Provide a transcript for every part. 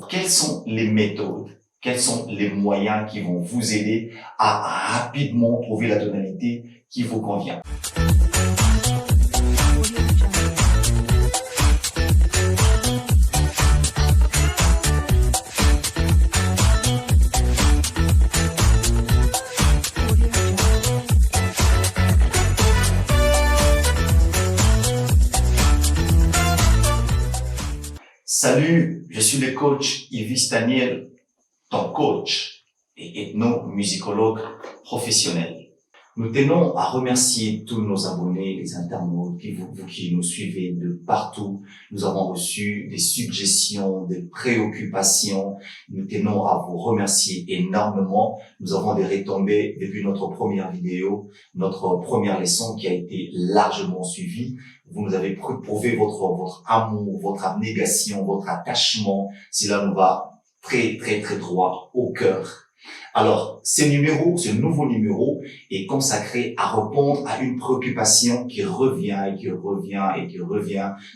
Quelles sont les méthodes, quels sont les moyens qui vont vous aider à rapidement trouver la tonalité qui vous convient? Salut, je suis le coach Yves Daniel, ton coach et ethnomusicologue professionnel. Nous tenons à remercier tous nos abonnés, les internautes, vous qui nous suivez de partout. Nous avons reçu des suggestions, des préoccupations. Nous tenons à vous remercier énormément. Nous avons des retombées depuis notre première vidéo, notre première leçon qui a été largement suivie. Vous nous avez prouvé votre amour, votre abnégation, votre attachement. Cela nous va très droit au cœur. Alors, ce nouveau numéro est consacré à répondre à une préoccupation qui revient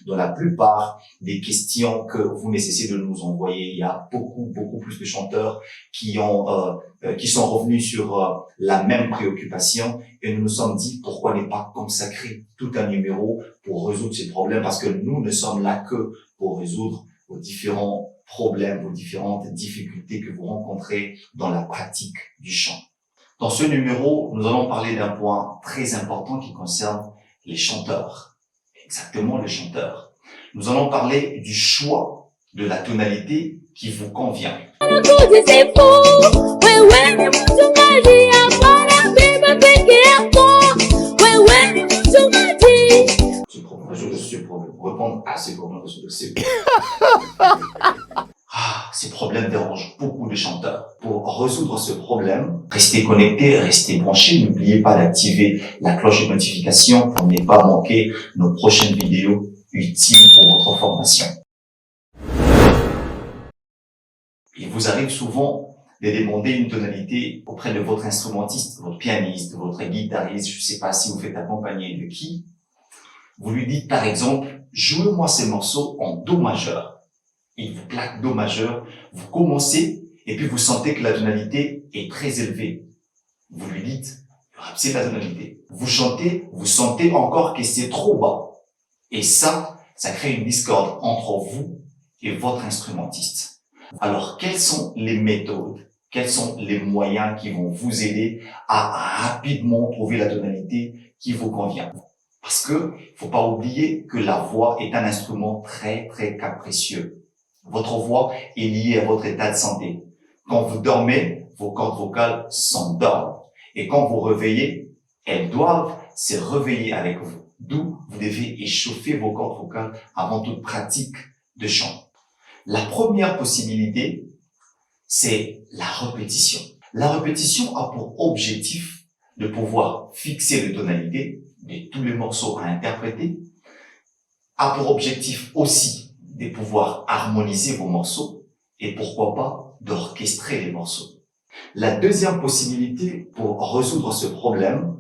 dans la plupart des questions que vous nécessitez de nous envoyer. Il y a beaucoup plus de chanteurs qui sont revenus sur la même préoccupation et nous nous sommes dit pourquoi ne pas consacrer tout un numéro pour résoudre ces problèmes, parce que nous ne sommes là que pour résoudre vos différents problèmes, vos différentes difficultés que vous rencontrez dans la pratique du chant. Dans ce numéro, nous allons parler d'un point très important qui concerne les chanteurs. Exactement, les chanteurs. Nous allons parler du choix de la tonalité qui vous convient. Répondre à ces problèmes ces problèmes dérangent beaucoup de chanteurs. Pour résoudre ce problème, restez connectés, restez branchés. N'oubliez pas d'activer la cloche de notification pour ne pas manquer nos prochaines vidéos utiles pour votre formation. Il vous arrive souvent de demander une tonalité auprès de votre instrumentiste, votre pianiste, votre guitariste, je ne sais pas si vous faites accompagner de qui. Vous lui dites par exemple, jouez-moi ces morceaux en Do majeur. Il vous plaque Do majeur, vous commencez et puis vous sentez que la tonalité est très élevée. Vous lui dites, c'est la tonalité. Vous chantez, vous sentez encore que c'est trop bas. Et ça crée une discorde entre vous et votre instrumentiste. Alors, quelles sont les méthodes, quels sont les moyens qui vont vous aider à rapidement trouver la tonalité qui vous convient? Parce que, faut pas oublier que la voix est un instrument très capricieux. Votre voix est liée à votre état de santé. Quand vous dormez, vos cordes vocales s'endorment. Et quand vous réveillez, elles doivent se réveiller avec vous. D'où vous devez échauffer vos cordes vocales avant toute pratique de chant. La première possibilité, c'est la répétition. La répétition a pour objectif de pouvoir fixer les tonalités de tous les morceaux à interpréter, a pour objectif aussi de pouvoir harmoniser vos morceaux et pourquoi pas d'orchestrer les morceaux. La deuxième possibilité pour résoudre ce problème,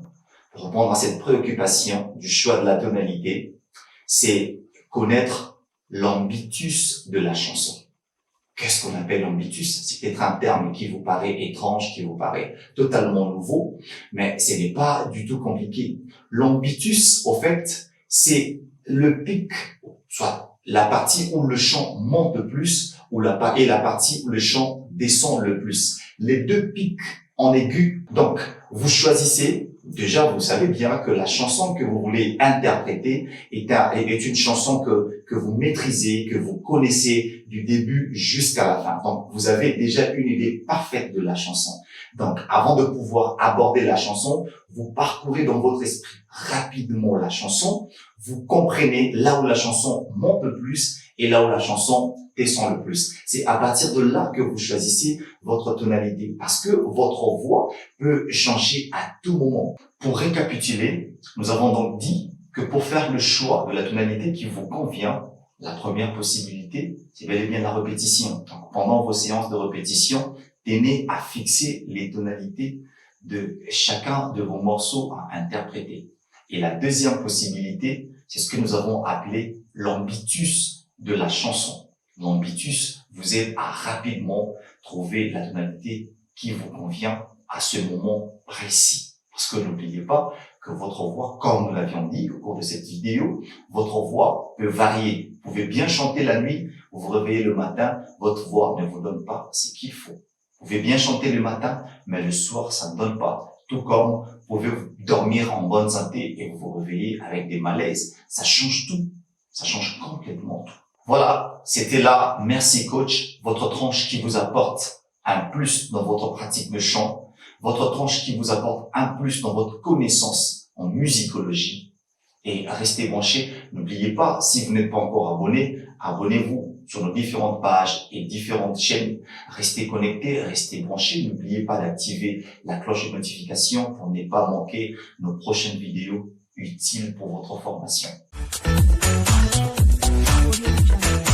pour répondre à cette préoccupation du choix de la tonalité, c'est connaître l'ambitus de la chanson. Qu'est-ce qu'on appelle l'ambitus? C'est peut-être un terme qui vous paraît étrange, qui vous paraît totalement nouveau, mais ce n'est pas du tout compliqué. L'ambitus, au fait, c'est le pic, soit la partie où le chant monte le plus, et la partie où le chant descend le plus. Les deux pics en aigu. Donc, vous choisissez. Déjà, vous savez bien que la chanson que vous voulez interpréter est une chanson que vous maîtrisez, que vous connaissez du début jusqu'à la fin. Donc, vous avez déjà une idée parfaite de la chanson. Donc, avant de pouvoir aborder la chanson, vous parcourez dans votre esprit rapidement la chanson. Vous comprenez là où la chanson monte le plus et là où la chanson descend le plus. C'est à partir de là que vous choisissez votre tonalité, parce que votre voix peut changer à tout moment. Pour récapituler, nous avons donc dit que pour faire le choix de la tonalité qui vous convient, la première possibilité, c'est bel et bien la répétition. Donc, pendant vos séances de répétition, tenez à fixer les tonalités de chacun de vos morceaux à interpréter. Et la deuxième possibilité, c'est ce que nous avons appelé l'ambitus de la chanson. L'ambitus vous aide à rapidement trouver la tonalité qui vous convient à ce moment précis. Parce que n'oubliez pas que votre voix, comme nous l'avions dit au cours de cette vidéo, votre voix peut varier. Vous pouvez bien chanter la nuit, vous vous réveillez le matin, votre voix ne vous donne pas ce qu'il faut. Vous pouvez bien chanter le matin, mais le soir, ça ne donne pas. Tout comme vous pouvez dormir en bonne santé et vous vous réveillez avec des malaises. Ça change tout. Ça change complètement tout. Voilà, c'était là, merci coach, votre tranche qui vous apporte un plus dans votre pratique de chant, votre tranche qui vous apporte un plus dans votre connaissance en musicologie. Et restez branchés. N'oubliez pas, si vous n'êtes pas encore abonné, abonnez-vous sur nos différentes pages et différentes chaînes. Restez connectés, restez branchés. N'oubliez pas d'activer la cloche de notification pour ne pas manquer nos prochaines vidéos utiles pour votre formation. Audio Jungle.